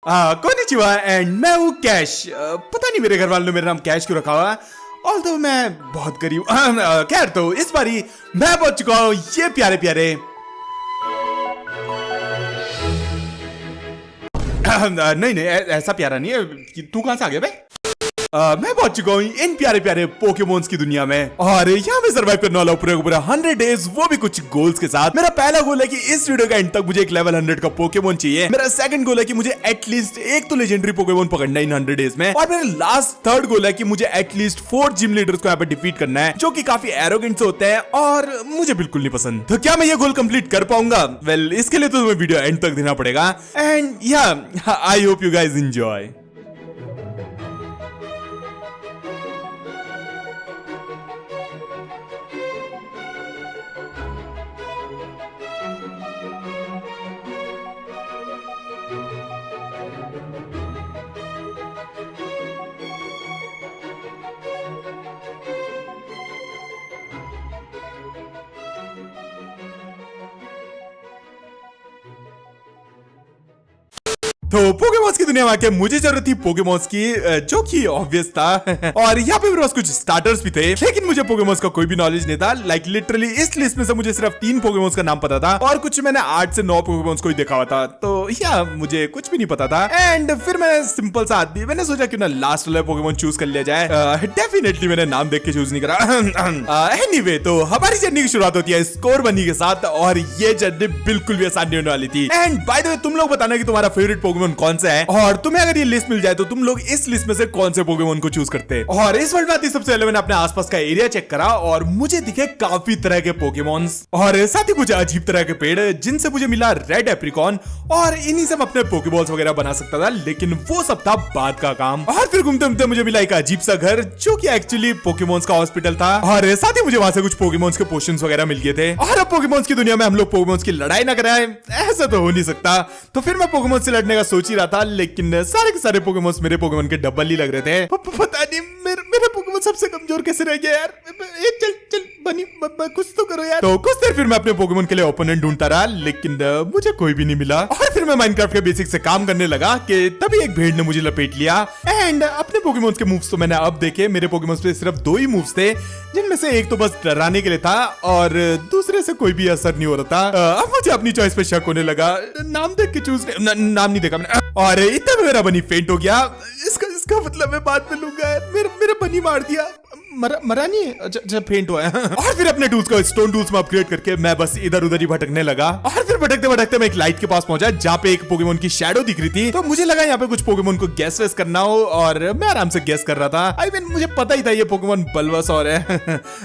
Konnichiwa and मैं हूँ cash. पता नहीं मेरे घर वालों ने मेरा नाम कैश क्यों रखा हुआ है, ऑल्दो मैं बहुत गरीब। खैर, तो इस बारी मैं पहुंच चुका हूँ ये प्यारे प्यारे नहीं नहीं ऐसा प्यारा नहीं है। तू कहां से आ गया बे? मैं पहुंच चुका हूँ इन प्यारे प्यारे पोकेमोन्स की दुनिया में और यहाँ पे सर्वाइव करने वाला पूरे पूरा 100 डेज, वो भी कुछ गोल्स के साथ। मेरा पहला गोल है कि इस वीडियो का एंड तक मुझे एक लेवल 100 का पोकेमोन चाहिए। मेरा सेकंड गोल है कि मुझे एटलीस्ट एक तो लेजेंडरी पोकेमोन पकड़ना है इन 100 डेज में। और मेरा लास्ट थर्ड गोल है कि मुझे एटलीस्ट 4 जिम लीडर्स को यहाँ पे डिफीट करना है, जो कि काफी एरोगेंट होते हैं और मुझे बिल्कुल नहीं पसंद। तो क्या मैं ये गोल कंप्लीट कर पाऊंगा? वेल, इसके लिए तो तुम्हें वीडियो एंड तक देना पड़ेगा। एंड या I hope you guys enjoy. तो पोकेमॉन्स की दुनिया में आके मुझे जरूरत थी पोकेमॉन्स की, जो कि ऑब्वियस था। और यहाँ पे मेरे पास कुछ स्टार्टर्स भी थे, लेकिन मुझे पोकेमॉन्स का कोई भी नॉलेज नहीं था। लाइक लिटरली इस लिस्ट में से मुझे सिर्फ 3 पोकेमॉन्स का नाम पता था और कुछ मैंने 8 से 9 पोकेमॉन्स को ही देखा हुआ था। तो या मुझे कुछ भी नहीं पता था। एंड फिर मैंने सिंपल सा आदमी, मैंने सोचा क्यों ना लास्ट वाला पोकेमॉन चूज कर लिया जाए। डेफिनेटली मैंने नाम देख के चूज नहीं करा। एनीवे, तो हमारी जर्नी की शुरुआत होती है स्कोर बनी के साथ और ये जर्नी बिल्कुल भी आसान नहीं होने वाली थी। एंड बाय द वे, तुम लोग बताना कि तुम्हारा फेवरेट पोकेमॉन कौन सा है और तुम्हें अगर ये लिस्ट मिल जाए तो तुम लोग इस लिस्ट में से कौन से पोकेमोन को चूज करते हैं। और इस वर्ल्ड में आती सबसे पहले मैंने अपने आसपास का एरिया चेक करा और मुझे दिखे काफी तरह के पोकेमोन्स और साथ ही कुछ अजीब तरह के पेड़, जिनसे मुझे मिला रेड एप्रिकॉन और इन्हीं से मैं अपने पोकेबॉल्स वगैरह बना सकता था, लेकिन वो सब था बाद का काम। और फिर घूमते घूमते मुझे मिला एक अजीब सा घर, जो कि एक्चुअली पोकेमोन्स का हॉस्पिटल था और साथ ही मुझे वहां से कुछ पोकेमोन्स के पोशंस वगैरह मिल गए थे। और अब पोकेमोन्स की दुनिया में हम लोग पोकेमोन्स की लड़ाई ना कराएं, ऐसा तो हो नहीं सकता। तो फिर मैं पोकेमोन से लड़ने का सोच ही रहा था, लेकिन सारे के सारे पोकेमोन्स मेरे पोकेमोन के डबल ही लग रहे थे। पता नहीं मेरे पोकेमोन सबसे कमजोर कैसे रह गया यार। चल चल बनी कुछ तो करो यार। तो कुछ देर फिर मैं अपने पोकेमोन के लिए ओपोनेंट ढूंढता रहा, लेकिन मुझे कोई भी नहीं मिला। और फिर मैं माइनक्राफ्ट के बेसिक से काम करने लगा कि तभी एक भेड़ ने मुझे लपेट लिया। एंड अपने पोकेमोन्स के मूव्स तो मैंने अब देखे। मेरे पोकेमोन्स पे सिर्फ 2 ही मूव्स थे, जिनमें से एक तो बस डराने के लिए था और दूसरे से कोई भी असर नहीं हो रहा था। अब मुझे अपनी चॉइस पे शक होने लगा। नाम देख के चूज नाम नहीं देखा मैंने और इतना में मेरा बनी फेंट हो गया। इसका मतलब मैं बाद में लूंगा। मेरा बनी मार दिया। मरा नहीं है, अच्छा फेंट हुआ है। और फिर अपने टूल्स को स्टोन टूल्स में अपग्रेड करके मैं बस इधर उधर ही भटकने लगा। और फिर भटकते भटकते मैं एक लाइट के पास पहुंचा, जहाँ पे एक पोकेमोन की शैडो दिख रही थी। तो मुझे लगा यहाँ पे कुछ पोकेमोन को गैस वेस करना हो और मैं आराम से गैस कर रहा था। आई मीन मुझे पता ही था ये पोकेमोन बलवस और है।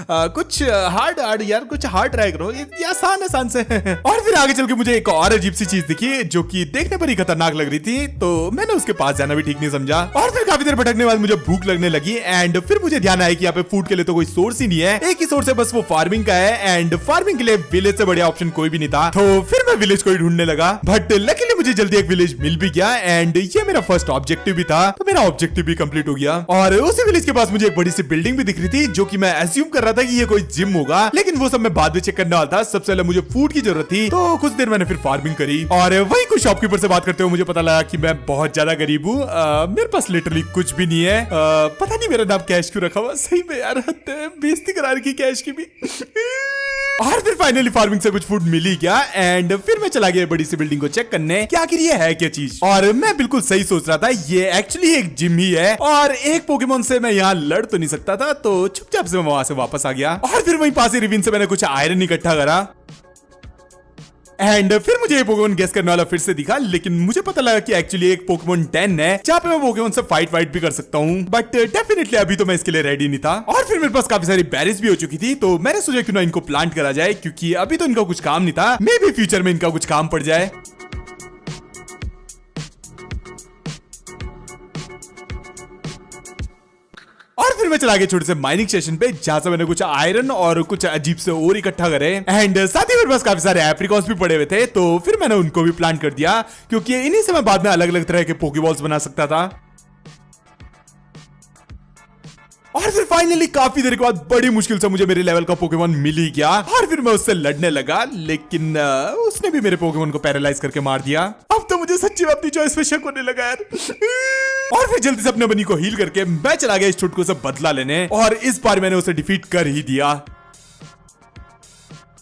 कुछ हार्ड यार, कुछ हार्ड ट्राई करो, ये आसान से। और फिर आगे चल के मुझे एक और अजीब सी चीज दिखी, जो की देखने पर ही खतरनाक लग रही थी। तो मैंने उसके पास जाना भी ठीक नहीं समझा। और फिर काफी देर भटकने बाद मुझे भूख लगने लगी एंड फिर मुझे ध्यान आया कि यहाँ पे फूड के लिए तो कोई सोर्स ही नहीं है। एक ही सोर्स है, बस वो फार्मिंग का है। एंड फार्मिंग के लिए विलेज से बढ़िया ऑप्शन कोई भी नहीं था। तो फिर मैं विलेज को ही ढूंढने लगा, बट लकीली मुझे जल्दी एक विलेज मिल भी गया। एंड ये मेरा फर्स्ट ऑब्जेक्टिव भी था, तो मेरा ऑब्जेक्टिव भी कंप्लीट हो गया। और उसी विलेज के पास मुझे एक बड़ी सी बिल्डिंग भी दिख रही थी, जो कि मैं एज्यूम कर रहा था कि ये कोई जिम होगा, लेकिन वो सब मैं बाद में चेक करने वाला था। सबसे पहले मुझे फूड की जरूरत थी, तो कुछ देर मैंने फिर फार्मिंग करी और वही कुछ शॉपकीपर से बात करते हुए मुझे पता लगा कि मैं बहुत ज्यादा गरीब हूँ। मेरे पास लिटरली कुछ भी नहीं है। पता नहीं मेरा नाम कैश क्यों रखा हुआ। सही में यार, बेइज्जती करा रखी कैश की भी। और फिर फाइनली फार्मिंग से कुछ फूड मिल ही गया एंड फिर मैं चला गया बड़ी सी बिल्डिंग को चेक करने कि आखिर ये है क्या चीज। और मैं बिल्कुल सही सोच रहा था, ये एक्चुअली एक जिम ही है और एक पोकेमोन से मैं यहाँ लड़ तो नहीं सकता था, तो चुपचाप से मैं वहां से वापस आ गया। और फिर वहीं पास ही रिविन से मैंने कुछ आयरन इकट्ठा करा एंड फिर मुझे ये पोकेमोन गेस करने वाला फिर से दिखा, लेकिन मुझे पता लगा कि एक्चुअली एक पोकेमोन 10 है, जहाँ पे मैं पोकेमोन से फाइट भी कर सकता हूँ। बट डेफिनेटली अभी तो मैं इसके लिए रेडी नहीं था। और फिर मेरे पास काफी सारी बेरीज भी हो चुकी थी, तो मैंने सोचा क्यों ना इनको प्लांट करा जाए, क्योंकि अभी तो इनका कुछ काम नहीं था, मे बी फ्यूचर में इनका कुछ काम पड़ जाए। और फिर मैं चला गया छोटे से माइनिंग स्टेशन पे, जहां से मैंने कुछ आयरन और कुछ अजीब से और इकट्ठा करे एंड साथ ही मेरे पास काफी सारे एप्रिकॉन्स भी पड़े हुए थे, तो फिर मैंने उनको भी प्लांट कर दिया, क्योंकि इन्हीं से मैं बाद में अलग अलग तरह के पोकेबॉल्स बना सकता था। और फिर फाइनली काफी देर के बाद बड़ी मुश्किल से मुझे मेरे लेवल का पोकेमोन मिल ही गया और फिर मैं उससे लड़ने लगा, लेकिन उसने भी मेरे पोकेमोन को पैरालाइज करके मार दिया। अब तो मुझे सच्ची में अपनी चॉइस पे शक होने लगा यार। और फिर जल्दी से अपने बनी को हील करके मैं चला गया इस चुटकुले से बदला लेने और इस बार मैंने उसे डिफीट कर ही दिया।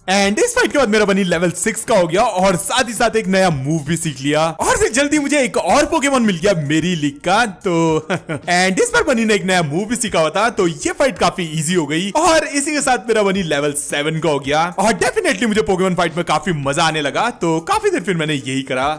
एंड इस फाइट के बाद मेरा बनी लेवल 6 का हो गया और साथ ही साथ एक नया मूव भी सीख लिया और फिर जल्दी मुझे एक और पोकेमोन मिल गया मेरी लीग का। तो एंड इस बार बनी ने एक नया मूव भी सीखा हुआ था, तो ये फाइट काफी इजी हो गई और इसी के साथ मेरा बनी लेवल 7 का हो गया और डेफिनेटली मुझे पोकेमोन फाइट में काफी मजा आने लगा। तो काफी देर फिर मैंने यही करा।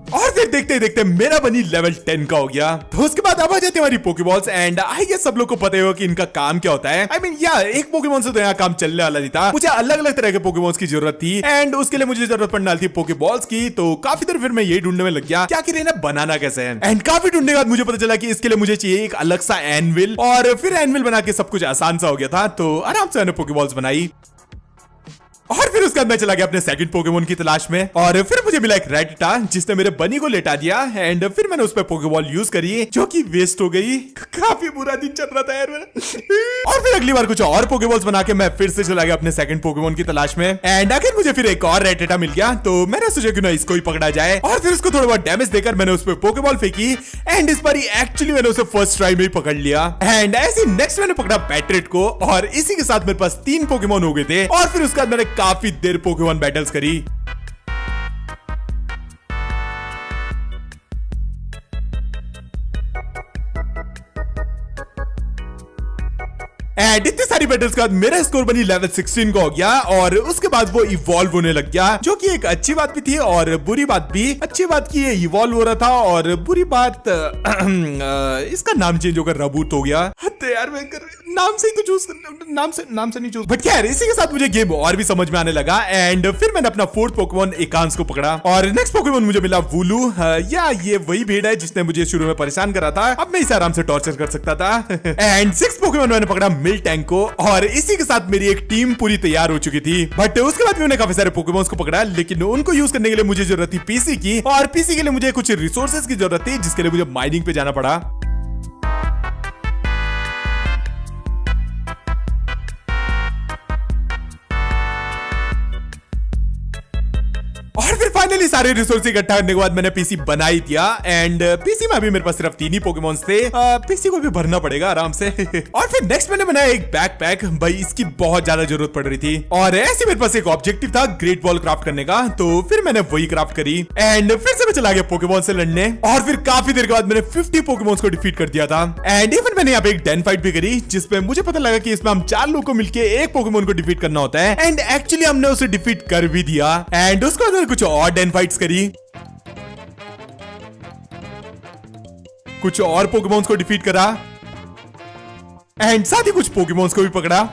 और फिर देखते देखते मेरा बनी लेवल 10 का हो गया। तो उसके बाद अब आ जाती हमारी पोकेबॉल्स एंड आई गेस सब लोग को पता होगा कि इनका काम क्या होता है। आई मीन एक पोकेमोन से तो यहाँ काम चलने वाला नहीं था, मुझे अलग अलग तरह के पोकेमोन्स की जरूरत थी एंड उसके लिए मुझे जरूरत पड़ने वाली थी पोकेबॉल्स की। तो काफी देर फिर मैं यही ढूंढने में लग गया क्या कि इन्हें बनाना कैसे है एंड काफी ढूंढने के बाद मुझे पता चला कि इसके लिए मुझे चाहिए एक अलग सा एनविल और फिर एनविल बना के सब कुछ आसान सा हो गया था। तो आराम से मैंने पोकेबॉल्स बनाई और फिर उसके बाद मैं चला गया अपने सेकंड पोकेमोन की तलाश में और फिर मुझे मिला एक रेडिटा जिसने मेरे बनी को लेटा दिया एंड फिर मैंने उस पर पोकेबॉल यूज करी जो कि वेस्ट हो गई। काफी बुरा दिन चल रहा था यार मेरा। और फिर अगली बार कुछ और पोकेबॉल्स बना के मैं फिर से चला गया अपने सेकंड पोकेमोन की तलाश में एंड आखिर मुझे फिर एक और रेडिटा मिल गया। तो मैंने सोचा कि ना इसको ही पकड़ा जाए और फिर उसको थोड़ा बहुत डैमेज देकर मैंने उस पर पोकेबॉल फेंकी एंड इस बार एक्चुअली मैंने उसे फर्स्ट ट्राई में ही पकड़ लिया एंड ऐसे नेक्स्ट मैंने पकड़ा पैट्रेट को और इसी के साथ मेरे पास 3 पोकेमोन हो गए थे और फिर उसके बाद मैंने काफी देर पोकेमोन बैटल्स करी। एंड इतनी सारी बैटल्स के बाद मेरा स्कोर बनी लेवल 16 का हो गया और उसके बाद वो इवॉल्व होने लग गया जो कि एक अच्छी बात भी थी और बुरी बात भी। अच्छी बात की ये इवॉल्व हो रहा था और बुरी बात इसका नाम चेंज होकर रबूट हो गया। यार मैं नाम से ही तो चूज नाम से नहीं चूज बट यार इसी के साथ मुझे गेम और भी समझ में आने लगा एंड फिर मैंने अपना 4th पोकेमोन एकांश को पकड़ा और नेक्स्ट पोकेमोन मुझे मिला वुलू। या ये वही भेड़ है जिसने मुझे शुरू में परेशान करा था, अब मैं इसे आराम से टॉर्चर कर सकता था। एंड 6th पोकेमोन मैंने पकड़ा मिलटैंक को और इसी के साथ मेरी एक टीम पूरी तैयार हो चुकी थी। बट उसके बाद मैंने काफी सारे पोकेमोन्स को पकड़ा लेकिन उनको यूज करने के लिए मुझे जरूरत थी पीसी की और पीसी के लिए मुझे कुछ रिसोर्सेज की जरूरत थी जिसके लिए मुझे माइनिंग पे जाना पड़ा। और फिर फाइनली सारे रिसोर्स इकट्ठा करने के बाद मैंने पीसी बना ही दिया एंड पीसी में अभी मेरे पास सिर्फ 3 ही पोकेमोन्स थे। पीसी को भी भरना पड़ेगा आराम से। और फिर नेक्स्ट मैंने बनाया एक बैकपैक, भाई इसकी बहुत ज्यादा जरूरत पड़ रही थी और ऐसे मेरे पास एक ऑब्जेक्टिव था ग्रेट बॉल क्राफ्ट करने का, तो फिर मैंने वही क्राफ्ट करी एंड फिर से मैं चला गया पोकेमोन से लड़ने और फिर काफी देर के बाद मैंने 50 पोकेमोन्स को डिफीट कर दिया था एंड इवन मैंने यहाँ पे एक डेन फाइट भी करी जिसमें मुझे पता लगा कि इसमें हम 4 लोगों को मिलकर एक पोकेमोन को डिफीट करना होता है एंड एक्चुअली हमने उसे डिफीट कर भी दिया एंड उसके बाद कुछ और डेन फाइट्स करी, कुछ और पोकेमोन्स को डिफीट करा एंड साथ ही कुछ पोकेमोन्स को भी पकड़ा।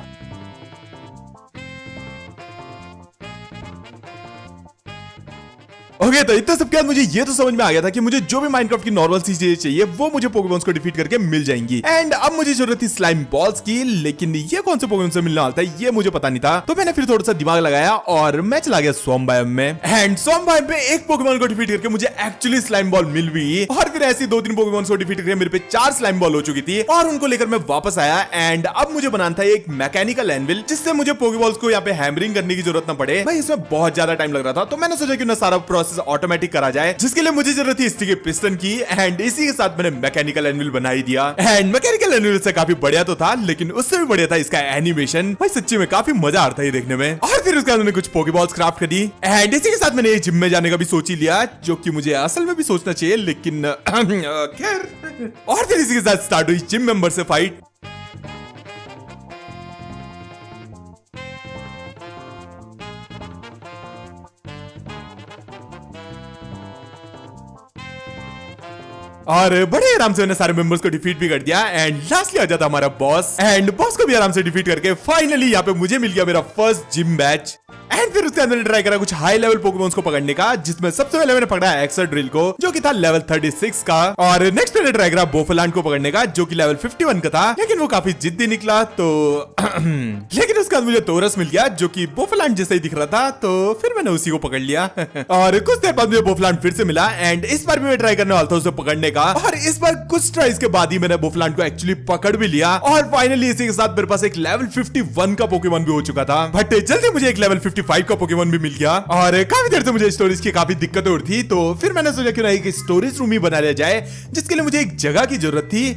ओके तो इतना सब के बाद मुझे ये तो समझ में आ गया था कि मुझे जो भी माइनक्राफ्ट की नॉर्मल सी चीजें चाहिए वो मुझे पोकेमोन्स को डिफीट करके मिल जाएंगी एंड अब मुझे जरूरत थी स्लाइम बॉल्स की, लेकिन ये कौन से पोकेमोन से मिलने वाला था ये मुझे पता नहीं था। तो मैंने फिर थोड़ा सा दिमाग लगाया और मैं चला गया स्वॉम्प बायोम में एंड स्वॉम्प बायोम में एक पोकेमोन को डिफीट करके मुझे एक्चुअली स्लाइम बॉल मिल गई और फिर ऐसी 2-3 पोकेमोन को डिफीट करके मेरे पे 4 स्लाइम बॉल हो चुकी थी और उनको लेकर मैं वापस आया एंड अब मुझे बनाना था एक मैकेनिकल एनविल जिससे मुझे पोकेबॉल्स को यहाँ पे हैमरिंग करने की जरूरत न पड़े। भाई इसमें बहुत ज्यादा टाइम लग रहा था तो मैंने सोचा कि ना सारा प्रोसेस ऑटोमेटिक करा जाए, जिसके लिए मुझे जरूरत थी स्टिकी पिस्टन की एंड इसी के साथ मैंने मैकेनिकल एनविल बना ही दिया एंड मैकेनिकल एनविल से काफी बढ़िया तो था लेकिन उससे भी बढ़िया था इसका एनिमेशन। भाई सच्ची में काफी मजा आ रहा था ये देखने में। और फिर उसके बाद मैंने कुछ पोकेबॉल्स क्राफ्ट करी एंड इसी के साथ मैंने जिम में जाने का भी सोच ही लिया जो कि मुझे असल में भी सोचना चाहिए लेकिन खैर। और फिर इसी के साथ स्टार्ट हुई जिम मेंबर से फाइट। और बड़े आराम से मैंने सारे मेंबर्स को डिफीट भी कर दिया एंड लास्टली आ जाता हमारा बॉस एंड बॉस को भी आराम से डिफीट करके फाइनली यहाँ पे मुझे मिल गया मेरा फर्स्ट जिम बैच। एंड फिर उसके अंदर ट्राई करा कुछ हाई लेवल पोकेमॉन्स को पकड़ने का, जिसमें सबसे पहले मैंने पकड़ा एक्सरड्रिल को जो कि था लेवल 36 का, और नेक्स्ट मैंने ट्राई करा बोफलांड को पकड़ने का जो कि लेवल 51 का था, लेकिन वो काफी जिद्दी निकला तो लेकिन उसके बाद मुझे तोरस मिल गया जो कि बोफलांड जैसा ही दिख रहा था, तो फिर मैंने उसी को पकड़ लिया और कुछ देर बाद मुझे बोफलांड फिर से मिला एंड इस बार भी मैं ट्राई करने वाला था उसे पकड़ने का, और इस बार कुछ ट्राइज के बाद ही मैंने बोफलांड को एक्चुअली पकड़ भी लिया, और फाइनली इसी के साथ मेरे पास एक लेवल 51 का पोकेमॉन भी हो चुका था। बट जल्दी मुझे एक लेवल 55 का पोकेमॉन भी मिल गया, और काफी देर से मुझे स्टोरेज की काफी दिक्कतें हो रही थी, तो फिर मैंने सोचा क्यों ना एक स्टोरेज रूम ही बना लिया जाए, जिसके लिए मुझे एक जगह की जरूरत थी।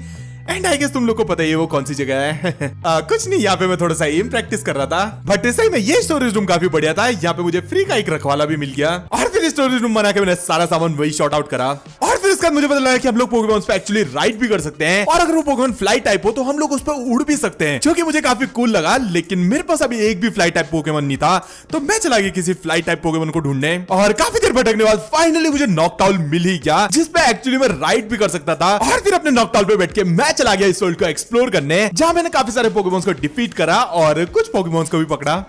एंड आई गेस तुम लोग को पता ही है वो कौन सी जगह है कुछ नहीं, यहाँ पे मैं थोड़ा सा एम प्रैक्टिस कर रहा था, बट सही में ये स्टोरेज रूम काफी बढ़िया था। यहाँ पे मुझे फ्री का एक रखवाला भी मिल गया, और फिर स्टोरेज रूम बना के मैंने सारा सामान वही शॉर्ट आउट करा, और फिर इसका मुझे पता लगा कि हम लोग पोकेमॉन्स पे एक्चुअली राइड भी कर सकते हैं, और अगर वो पोकेमॉन फ्लाई टाइप हो तो हम लोग उस पर उड़ भी सकते हैं, जो कि मुझे काफी कूल लगा। लेकिन मेरे पास अभी एक भी फ्लाई टाइप पोकेमॉन नहीं था, तो मैं चला गया किसी फ्लाई टाइप पोकेमॉन को ढूंढने, और काफी देर भटकने के बाद फाइनली मुझे नॉकटाउल मिल ही गया, जिसपे एक्चुअली मैं राइड भी कर सकता था। और फिर अपने नॉकटाउल पे बैठ के मैं चला गया इस वर्ल्ड को एक्सप्लोर करने, जहां मैंने काफी सारे पोकेमॉन्स को डिफीट करा और कुछ पोकेमॉन्स को भी पकड़ा।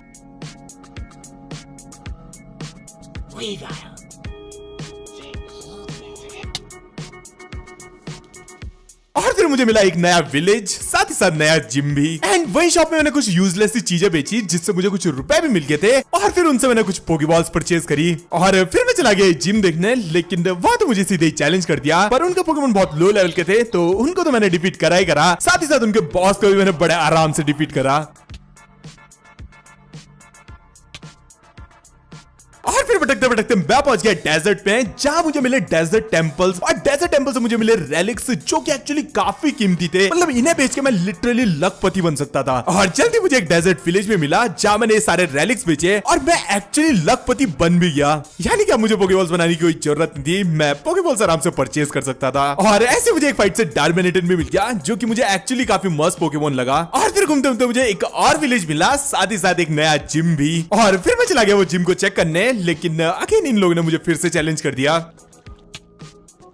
और फिर मुझे मिला एक नया विलेज, साथ ही साथ नया जिम भी, एंड वही शॉप में मैंने कुछ यूजलेस सी चीजें बेची जिससे मुझे कुछ रुपए भी मिल गए थे, और फिर उनसे मैंने कुछ पोकेबॉल्स परचेज करी, और फिर मैं चला गया जिम देखने। लेकिन वहां तो मुझे सीधे ही चैलेंज कर दिया, पर उनके पोकेमॉन बहुत लो लेवल के थे, तो उनको तो मैंने डिफीट करा ही करा, साथ ही साथ उनके बॉस को भी मैंने बड़े आराम से डिफीट करा। और फिर भटकते भटकते मैं पहुंच गया डेजर्ट पे, जहां मुझे मिले डेजर्ट टेंपल्स, और डेजर्ट टेंपल से मुझे मिले रेलिक्स जो कि एक्चुअली काफी कीमती थे, मतलब इन्हें बेच के मैं लिटरली लखपति बन सकता था। और जल्दी मुझे एक डेजर्ट विलेज में मिला जहां मैंने सारे रेलिक्स बेचे, और मैं एक्चुअली लखपति बन भी गया, यानी कि मुझे पोकेबॉल्स बनाने की कोई जरूरत नहीं थी, मैं पोकेबॉल्स आराम से परचेज कर सकता था। और ऐसे मुझे एक फाइट से डार्मेनिटन भी मिल गया जो कि मुझे एक्चुअली काफी मस्त पोकेमॉन लगा। और फिर घूमते घूमते मुझे एक और विलेज मिला, साथ ही साथ एक नया जिम भी, और फिर मैं चला गया वो जिम को चेक करने, लेकिन अगेन इन लोगों ने मुझे फिर से चैलेंज कर दिया,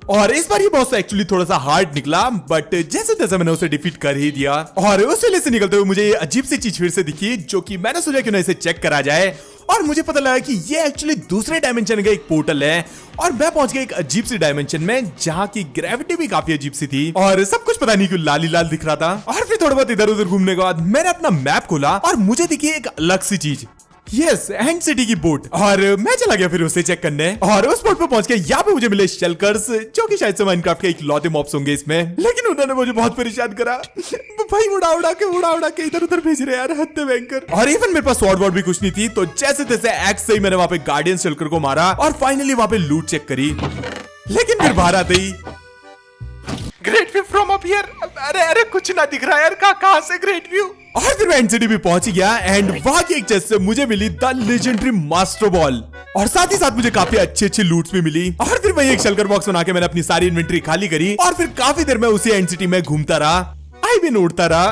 और इस बार ये बॉस एक्चुअली थोड़ा सा हार्ड निकला, बट जैसे तैसे मैंने उसे डिफीट कर ही दिया। और उस विलेज से निकलते हुए मुझे ये अजीब सी चीज फिर से दिखी, जो कि मैंने सोचा क्यों ना इसे चेक करा जाए, और मुझे पता लगा कि ये एक्चुअली दूसरे डायमेंशन का एक पोर्टल है, और मैं पहुंच गया एक अजीब सी डायमेंशन में जहां की ग्रेविटी भी काफी अजीब सी थी, और सब कुछ पता नहीं क्यों लाल ही लाल दिख रहा था। और फिर थोड़ा बहुत इधर उधर घूमने के बाद मैंने अपना मैप खोला, और मुझे दिखी एक अलग सी चीज, यस, एंड सिटी की बोट, और मैं चला गया फिर उसे चेक करने, और उस बोट पे पहुंच के यहाँ पे मुझे मिले शेल्कर्स जो कि शायद से माइनक्राफ्ट के इकलौते मॉब्स होंगे इसमें, लेकिन उन्होंने मुझे बहुत परेशान करा भाई, उड़ा उड़ा के इधर उधर भेज रहे यार, हद भयंकर। और इवन मेरे पास स्वॉर्ड वॉर्ड भी कुछ नहीं थी, तो जैसे तैसे एक्स से ही मैंने वहां पे गार्डियन शेल्कर को मारा, और फाइनली वहां पे लूट चेक करी, लेकिन फिर बाहर आते ही great view from up here, अरे अरे कुछ ना दिख रहा यार, कहां से ग्रेट व्यू। और फिर मैं एनसीडी भी पहुंच गया, एंड वहां की एक चेस्ट से मुझे मिली द लेजेंडरी मास्टर बॉल, और साथ ही साथ मुझे काफी अच्छी अच्छी लूट्स भी मिली। और फिर वही एक शेल्कर बॉक्स बना के मैंने अपनी सारी इन्वेंटरी खाली करी, और फिर काफी देर में उसी एनसीटी में घूमता रहा, भी उड़ता रहा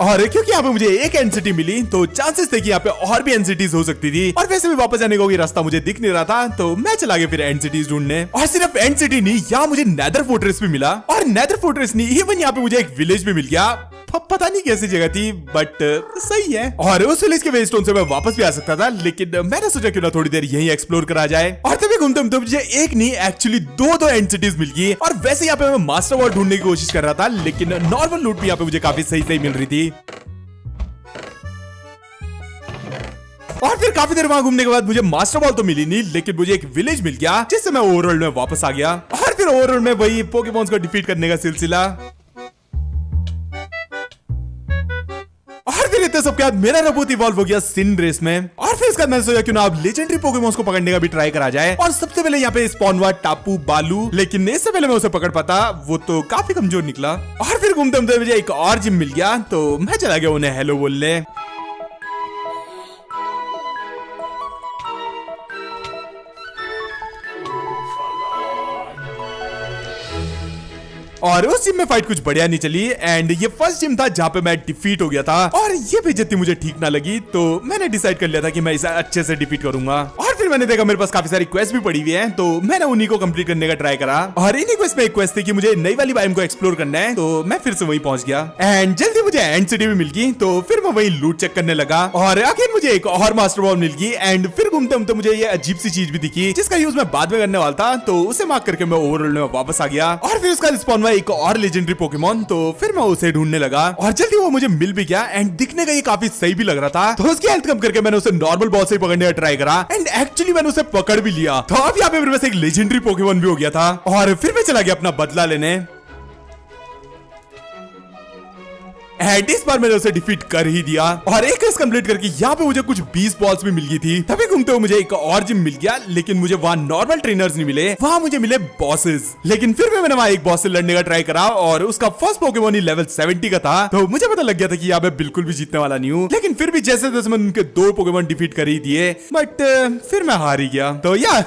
और क्योंकि यहाँ पे मुझे एक एनसीटी मिली, तो चांसेस थे कि यहाँ पे और भी एनसीटीज हो सकती थी, और वैसे भी वापस जाने का कोई रास्ता मुझे दिख नहीं रहा था, तो मैं चला गया फिर एनसीटीज ढूंढने। और सिर्फ एनसीटी नहीं, यहाँ मुझे नेदर फोर्ट्रेस भी मिला, और नेदर फोर्ट्रेस नहीं, इवन यहाँ पे मुझे एक विलेज भी मिल गया, पता नहीं कैसी जगह थी, बट सही है। और उस विलेज के वेस्टोन से मैं वापस भी आ सकता था, लेकिन मैंने सोचा क्यों ना थोड़ी देर यहीं एक्सप्लोर करा जाए। और तभी घूमते घूमते मुझे एक नहीं एक्चुअली दो एंटिटीज मिल गई, और वैसे यहाँ पे मैं मास्टर बॉल ढूंढने की कोशिश कर रहा था, लेकिन नॉर्मल लूट भी यहाँ पे मुझे काफी सही मिल रही थी। और फिर काफी देर वहां घूमने के बाद मुझे मास्टर बॉल तो मिली नहीं, लेकिन मुझे एक विलेज मिल गया, जिससे मैं ओवरवर्ल्ड में वापस आ गया। और फिर ओवरवर्ल्ड में वही पोकेमॉन्स को डिफीट करने का सिलसिला। और फिर इतने सब के बाद मेरा रोबोट इवॉल्व हो गया सिंड्रेस में, और फिर इसका मैंने सोचा क्यों ना अब लेजेंडरी पोकेमॉन्स को पकड़ने का भी ट्राई करा जाए। और सबसे पहले यहाँ पे स्पॉन हुआ टापू बालू, लेकिन इससे पहले मैं उसे पकड़ पाता, वो तो काफी कमजोर निकला। और फिर घूमते घूमते मुझे एक और जिम मिल गया, तो मैं चला गया उन्हें हेलो बोलने। और उस जिम में फाइट कुछ बढ़िया नहीं चली, एंड ये फर्स्ट जिम था जहाँ पे मैं डिफीट हो गया था, और ये बेइज्जती मुझे ठीक ना लगी, तो मैंने डिसाइड कर लिया था कि मैं इसे अच्छे से डिफीट करूंगा। और और फिर मैंने देखा मेरे पास काफी सारी क्वेस्ट भी पड़ी हुई है, तो मैंने उन्हीं को कंप्लीट करने का ट्राई करा। और इन्हीं क्वेस्ट में एक क्वेस्ट थी कि मुझे नई वाली बाइम को एक्सप्लोर करना है, तो मैं फिर से वहीं पहुंच गया। एंड जल्दी मुझे एंड सिटी भी मिल गई, तो फिर मैं वहीं लूट चेक करने लगा और आखिर मुझे एक और मास्टर बॉल मिल गई। एंड फिर घूमते घूमते मुझे ये अजीब सी चीज भी दिखी जिसका यूज मैं बाद में करने वाला था, तो उसे मार्क करके मैं ओवरवर्ल्ड में वापस आ गया। और फिर उसका रिस्पॉन हुआ एक और लेजेंडरी पोकेमॉन, तो फिर मैं उसे ढूंढने लगा और जल्दी वो मुझे मिल भी गया। एंड दिखने का ये काफी सही भी लग रहा था, तो उसकी हेल्थ कम करके मैंने उसे नॉर्मल बॉस से पकड़ने का ट्राई करा। एंड एक्चुअली मैंने उसे पकड़ भी लिया, तो अब यहाँ पे मेरे पास एक लेजेंडरी पोकेमॉन भी हो गया था। और फिर मैं चला गया अपना बदला लेने। एंड इस बार मैंने उसे डिफीट कर ही दिया और एक रेस कंप्लीट करके यहाँ पे मुझे कुछ 20 बॉल्स भी मिल गई थी। तभी घूमते हुए मुझे एक और जिम मिल गया, लेकिन मुझे वहाँ नॉर्मल ट्रेनर्स नहीं मिले, वहाँ मुझे मिले बॉसेस। लेकिन फिर भी मैंने वहाँ एक बॉस से लड़ने का ट्राई करा और उसका फर्स्ट पोकेमॉन ही लेवल 70 का था, तो मुझे पता लग गया था कि यहाँ पे बिल्कुल भी जीतने वाला नहीं हूँ। लेकिन फिर भी जैसे जैसे मैंने उनके 2 पोकेमॉन डिफीट कर ही दिए, बट फिर मैं हार ही गया। तो या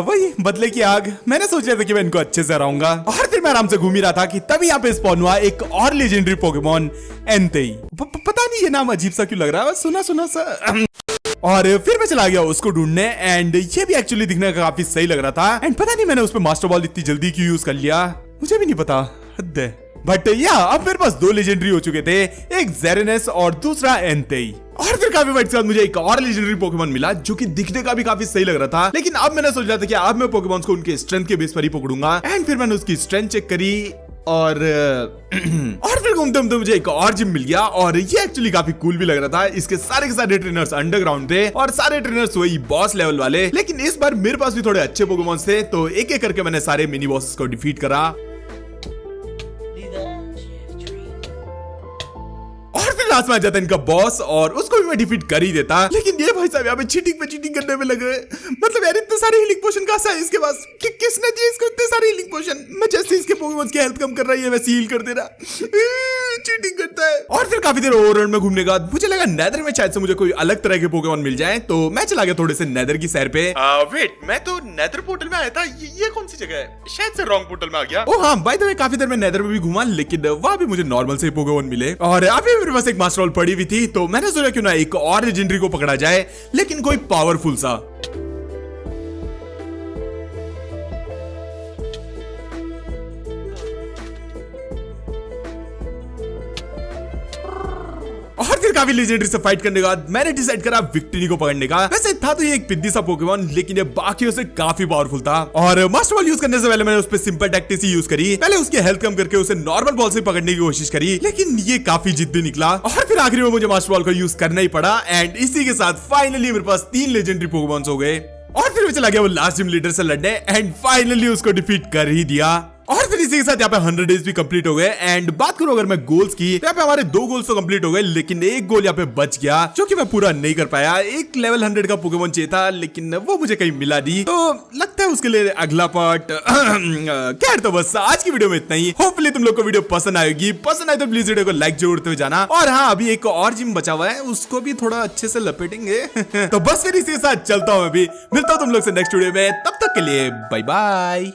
वही बदले की आग, मैंने सोचा था कि मैं इनको अच्छे से हराऊंगा। और फिर मैं आराम से घूम ही रहा था कि तभी यहाँ पे स्पॉन हुआ एक और लेजेंडरी पोकेमॉन एंतेई। पता नहीं ये नाम अजीब सा क्यों लग रहा है, सुना सुना सा। और फिर मैं चला गया उसको ढूंढने। एंड ये भी एक्चुअली दिखने का काफी सही लग रहा था। एंड पता नहीं मैंने उस पे मास्टर बॉल इतनी जल्दी क्यों यूज कर लिया, मुझे भी नहीं पता, हद है। बट या अब मेरे पास 2 लेजेंडरी हो चुके थे, एक जेरेनस और दूसरा एंतेई। और फिर काफी फाइट्स के बाद मुझे एक और लेजेंडरी पोकेमॉन मिला जो कि दिखने का भी काफी सही लग रहा था। लेकिन अब मैंने सोचा था कि अब मैं पोकेमॉन्स को उनके स्ट्रेंथ के बेस पर ही पकड़ूंगा। एंड फिर मैंने उसकी स्ट्रेंथ चेक करी और फिर घूमते घूमते मुझे एक और जिम मिल गया और ये एक्चुअली काफी कूल भी लग रहा था। इसके सारे के सारे ट्रेनर्स अंडरग्राउंड थे और सारे ट्रेनर्स वही बॉस लेवल वाले। लेकिन इस बार मेरे पास भी थोड़े अच्छे पोकेमॉन्स थे, तो एक एक करके मैंने सारे मिनी बॉसेस को डिफीट करा। और फिर लास्ट में आ जाता इनका बॉस और उसको भी मैं डिफीट कर ही देता। लेकिन ये भाई साहब यहाँ पे चीटिंग पे चीटिंग करने में लगे। मतलब यार इतने सारे हीलिंग पोशन कहाँ से है इसके पास, किसने दिए इसको इतने सारे हीलिंग पोशन? मैं जैसे इसके पोकेमॉन्स की हेल्थ कम कर रही है वैसे हील कर दे रहा, चीटिंग करता है। और फिर काफी देर ओवरवर्ल्ड में घूमने के बाद मुझे लगा नेदर में शायद से मुझे कोई अलग तरह के पोकेमॉन मिल जाए, तो मैं चला गया थोड़े से नेदर की सैर पे। वेट, मैं तो नेदर पोर्टल में आया था, ये कौन सी जगह है? शायद से रॉन्ग पोर्टल में आ गया। ओह हाँ, बाय द वे काफी देर में नेदर में भी घूमा, लेकिन वहां भी मुझे नॉर्मल से पोकेमॉन मिले। और अभी मेरे पास एक मास्टर बॉल पड़ी हुई थी, तो मैंने सोचा क्यों ना एक और लेजेंडरी को पकड़ा जाए, लेकिन कोई पावरफुल सा। और फिर काफी लेजेंडरी से फाइट करने के बाद मैंने डिसाइड करा विक्ट्री को पकड़ने का। वैसे था तो ये एक पिद्दी सा पोकेमॉन, लेकिन ये बाकियों से काफी पावरफुल था। और मास्टर बॉल यूज करने से पहले मैंने उस पे सिंपल टैक्टिक्स ही यूज करी। पहले उसकी हेल्थ कम करके उसे नॉर्मल बॉल से पकड़ने की कोशिश करी, लेकिन ये काफी जिद्दी निकला। और फिर आखिर में मुझे मास्टर बॉल का यूज करना ही पड़ा। एंड इसी के साथ फाइनली मेरे पास 3 लेजेंडरी पोकेमॉन्स हो गए। और फिर मैं चला गया वो लास्ट जिम लीडर से लड़ने एंड फाइनली उसको डिफीट कर ही दिया। और फिर इसी के साथ यहाँ पे 100 डेज भी कंप्लीट हो गए। एंड बात करूं अगर मैं गोल्स की, तो यहाँ पे हमारे 2 गोल्स तो कंप्लीट हो गए, लेकिन एक गोल यहाँ पे बच गया जो कि मैं पूरा नहीं कर पाया। एक लेवल 100 का पोकेमॉन चाहिए था, लेकिन वो मुझे कहीं मिला नहीं, तो लगता है उसके लिए अगला पार्ट। खैर, तो बस आज की वीडियो में इतना ही। होपफुली तुम लोग को वीडियो पसंद आएगी। पसंद आए तो प्लीज वीडियो को लाइक जरूर करते जाना। और हाँ, अभी एक और जिम बचा हुआ है, उसको भी थोड़ा अच्छे से लपेटेंगे। तो बस फिर इसी के साथ चलता हूँ, अभी मिलता हूँ तुम लोग से नेक्स्ट वीडियो में। तब तक के लिए बाय बाय।